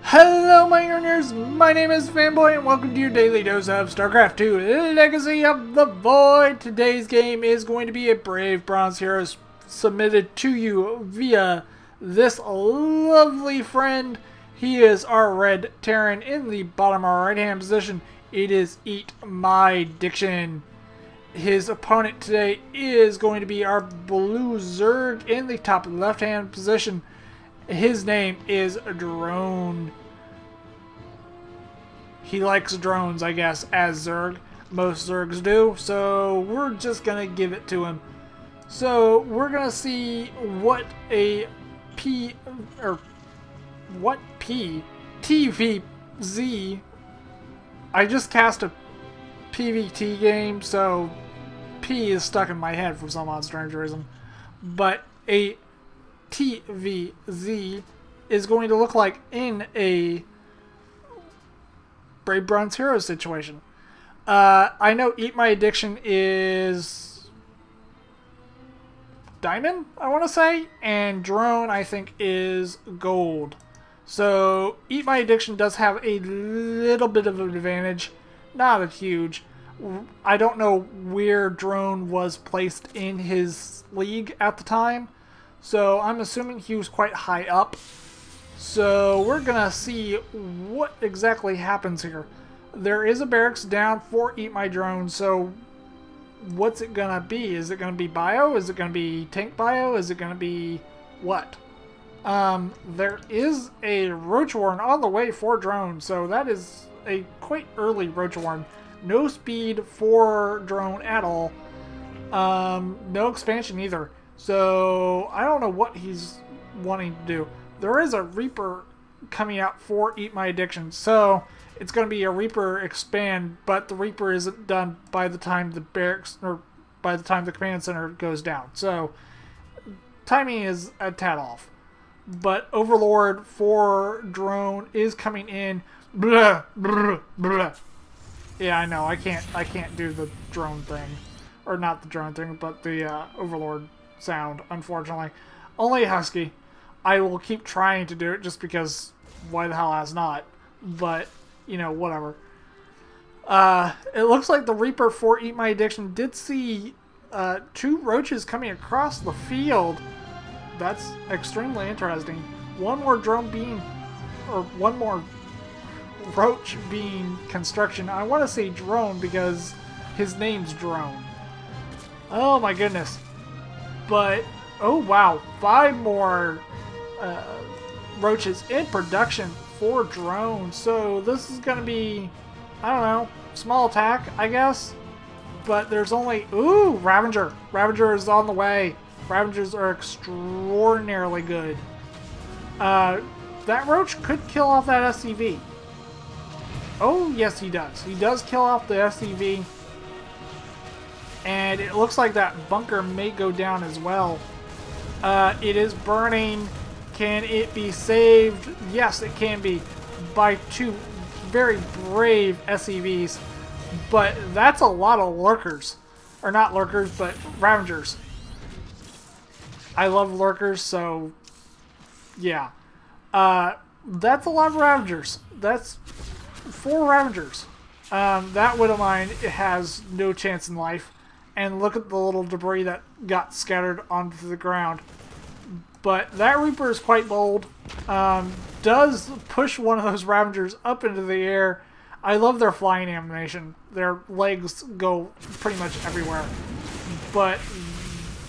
Hello my learners, my name is Fanboy and welcome to your daily dose of StarCraft 2 Legacy of the Void. Today's game is going to be a Brave Bronze Heroes submitted to you via this lovely friend. He is our red Terran in the bottom right hand position. It is EATMYDICTION. His opponent today is going to be our blue Zerg in the top left hand position. His name is Drone. He likes drones, I guess, as Zerg. Most Zergs do, so we're just gonna give it to him. So we're gonna see what a TVZ. I just cast a PVT game, so P is stuck in my head for some odd strange reason. But a TVZ is going to look like in a Brave Bronze Heroes situation. I know EATMYDICTION is diamond, I want to say, and drone I think is gold. So EATMYDICTION does have a little bit of an advantage, not a huge. I don't know where drone was placed in his league at the time, so I'm assuming he was quite high up. So we're gonna see what exactly happens here. There is a barracks down for EATMYDRONE, so what's it gonna be? Is it gonna be bio? Is it gonna be tank bio? Is it gonna be what? There is a Roach Warren on the way for drone, so that is a quite early Roach Warren. No speed for drone at all. No expansion either. So I don't know what he's wanting to do. There is a Reaper coming out for EATMYDICTION, so it's going to be a Reaper expand, but the Reaper isn't done by the time the barracks or by the time the command center goes down. So timing is a tad off. But Overlord for drone is coming in. Blah, blah, blah. Yeah, I know. I can't do the drone thing, or not the drone thing, but the Overlord sound. Unfortunately, only Husky. I will keep trying to do it just because why the hell has not? But you know, whatever. It looks like the Reaper for EATMYDICTION did see two roaches coming across the field. That's extremely interesting. One more drone being, or one more roach being construction. I want to say drone because his name's Drone. Oh my goodness. But, oh wow, 5 more roaches in production for drone. So this is going to be, I don't know, small attack, I guess. But there's only, ooh, Ravager. Ravager is on the way. Ravagers are extraordinarily good. That roach could kill off that SCV. Oh, yes, he does. He does kill off the SCV. And it looks like that bunker may go down as well. It is burning. Can it be saved? Yes, it can be by 2 very brave SCVs. But that's a lot of lurkers. Or not lurkers, but Ravagers. I love lurkers, so yeah. That's a lot of Ravagers. That's 4 Ravagers. That Widow Mine has no chance in life. And look at the little debris that got scattered onto the ground. But that Reaper is quite bold. Does push one of those Ravagers up into the air. I love their flying animation. Their legs go pretty much everywhere. But,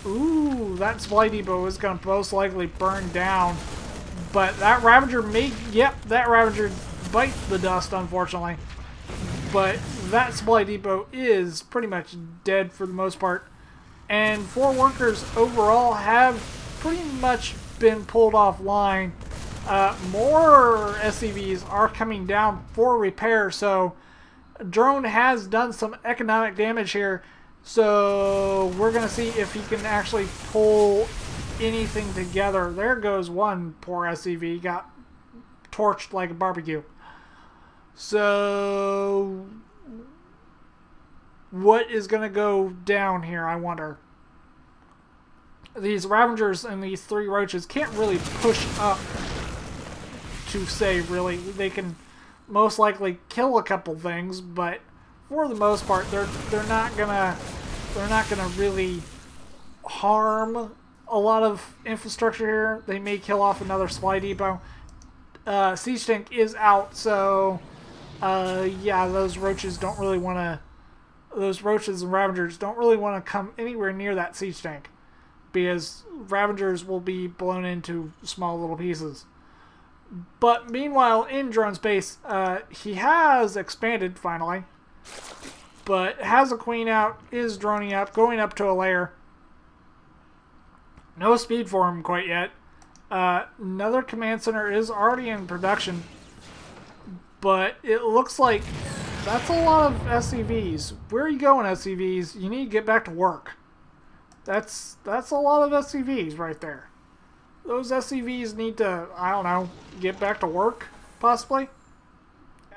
ooh, that supply depot is going to most likely burn down. But that Ravager may, yep, that Ravager bites the dust, unfortunately. But that supply depot is pretty much dead for the most part. And 4 workers overall have pretty much been pulled offline. More SCVs are coming down for repair, so drone has done some economic damage here. So we're going to see if he can actually pull anything together. There goes one poor SCV, got torched like a barbecue. So what is going to go down here, I wonder? These Ravagers and these 3 roaches can't really push up to say, really. They can most likely kill a couple things, but for the most part, they're not gonna really harm a lot of infrastructure here. They may kill off another supply depot. Siege tank is out, so yeah, those roaches don't really want to. Those roaches and Ravagers don't really want to come anywhere near that siege tank, because Ravagers will be blown into small little pieces. But meanwhile, in Drone's base, he has expanded finally, but has a queen out, is droning up, going up to a lair. No speed for him quite yet. Another command center is already in production, but it looks like that's a lot of SCVs. Where are you going, SCVs? You need to get back to work. That's a lot of SCVs right there. Those SCVs need to, I don't know, get back to work, possibly.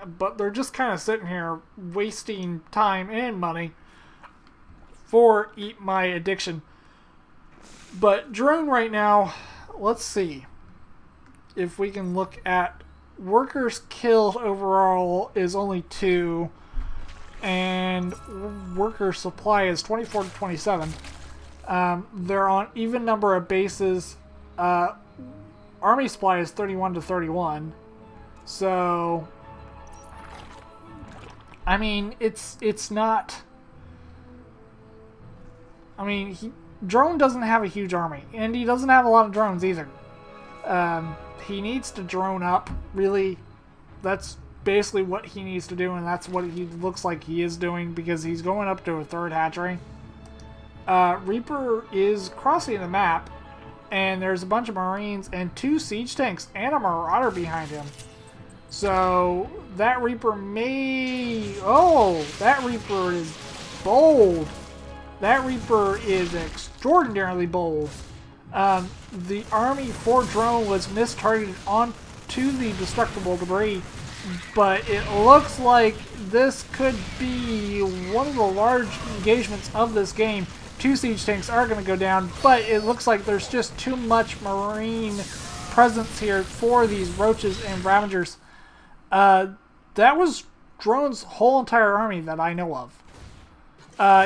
But they're just kind of sitting here wasting time and money for Eat My Addiction. But drone right now, let's see if we can look at workers killed overall is only 2, and worker supply is 24 to 27. They're on even number of bases. Army supply is 31 to 31. So, I mean, it's not. I mean, Drone doesn't have a huge army, and he doesn't have a lot of drones either. He needs to drone up, really. That's basically what he needs to do, and that's what he looks like he is doing, because he's going up to a 3rd hatchery. Reaper is crossing the map, and there's a bunch of Marines and 2 siege tanks and a Marauder behind him. So that Reaper may... Oh, that Reaper is bold. That Reaper is extraordinarily bold. The army for drone was mistargeted onto the destructible debris, but it looks like this could be one of the large engagements of this game. 2 siege tanks are going to go down, but it looks like there's just too much Marine presence here for these roaches and Ravagers. That was Drone's whole entire army that I know of.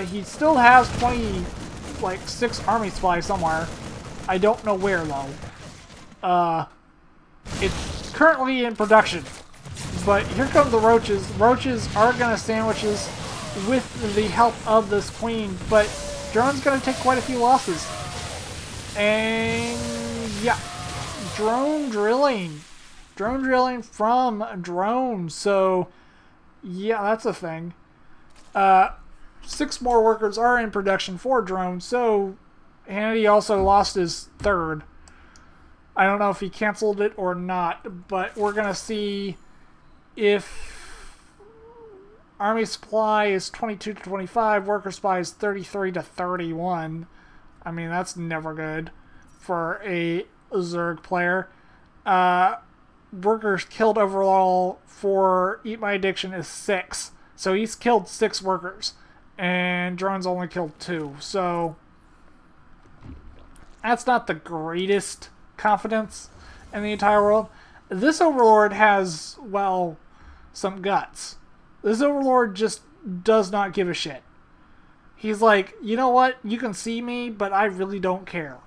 He still has 6 army supplies somewhere. I don't know where, though. It's currently in production. But here come the roaches. Roaches are going to sandwich us with the help of this queen, but Drone's going to take quite a few losses. And, yeah. Drone drilling. Drone drilling from Drone. So, yeah, that's a thing. 6 more workers are in production for Drone, so Hannity also lost his 3rd. I don't know if he canceled it or not, but we're going to see if Army supply is 22 to 25, worker supply is 33 to 31. I mean, that's never good for a Zerg player. Workers killed overall for Eat My Addiction is 6. So he's killed 6 workers. And Drone's only killed 2. So that's not the greatest confidence in the entire world. This Overlord has, well, some guts. This Overlord just does not give a shit. He's like, you know what? You can see me, but I really don't care.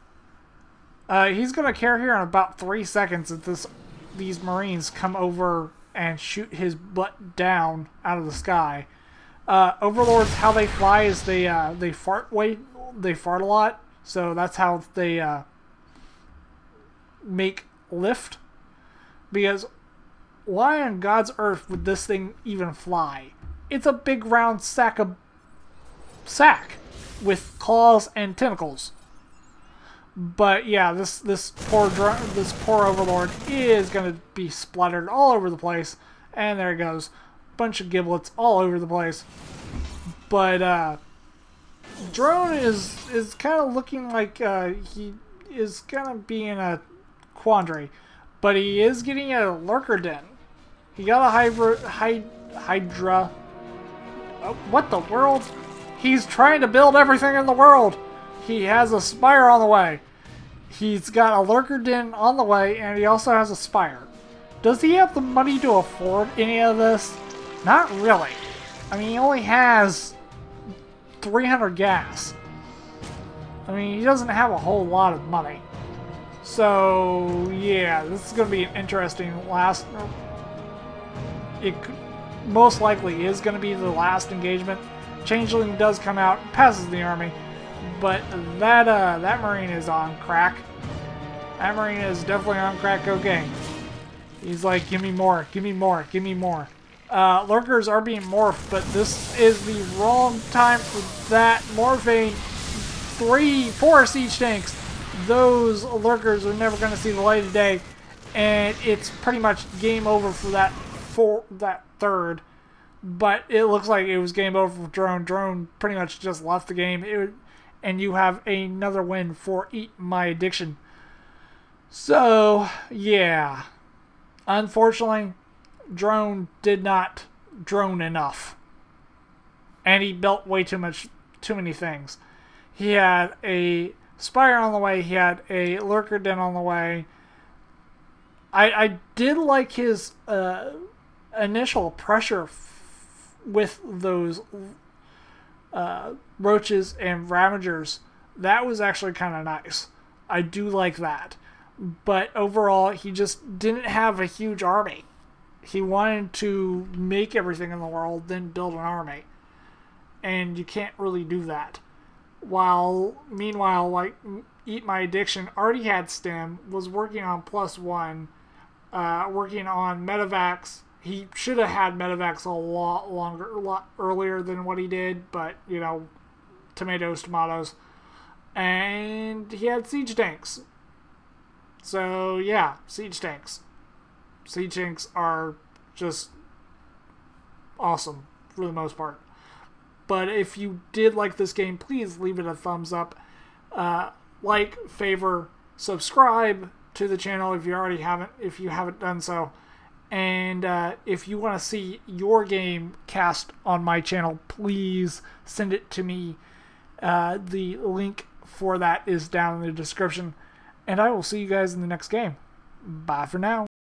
He's going to care here in about 3 seconds if these Marines come over and shoot his butt down out of the sky. Overlords, how they fly is they fart a lot, so that's how they make lift. Because why on God's earth would this thing even fly? It's a big round sack with claws and tentacles. But yeah, this poor Overlord is gonna be splattered all over the place, and there it goes. Bunch of giblets all over the place. But Drone is kind of looking like he is gonna be in a quandary, but he is getting a lurker den. He got a Hydra. What the world? He's trying to build everything in the world. He has a spire on the way. He's got a lurker den on the way, and he also has a spire. Does he have the money to afford any of this? Not really. I mean, he only has 300 gas. I mean, he doesn't have a whole lot of money. So, yeah, this is going to be an interesting last... It most likely is going to be the last engagement. Changeling does come out, passes the army, but that Marine is on crack. That Marine is definitely on crack cocaine. He's like, give me more, give me more, give me more. Lurkers are being morphed, but this is the wrong time for that. Morphing 4 siege tanks. Those lurkers are never going to see the light of day, and it's pretty much game over for that third. But it looks like it was game over for Drone. Drone pretty much just left the game, and you have another win for Eat My Addiction. So yeah, unfortunately, Drone did not drone enough, and he built way too many things. He had a Spire on the way, he had a Lurker Den on the way. I did like his initial pressure with those Roaches and Ravagers. That was actually kind of nice. I do like that. But overall, he just didn't have a huge army. He wanted to make everything in the world, then build an army. And you can't really do that. Meanwhile, like, Eat My Addiction already had STEM, was working on +1, working on Medivacs. He should have had Medivacs a lot earlier than what he did, but, you know, tomatoes. And he had siege tanks. So, yeah, siege tanks. Siege tanks are just awesome for the most part. But if you did like this game, please leave it a thumbs up. Like, favor, subscribe to the channel if you haven't done so. And if you want to see your game cast on my channel, please send it to me. The link for that is down in the description. And I will see you guys in the next game. Bye for now.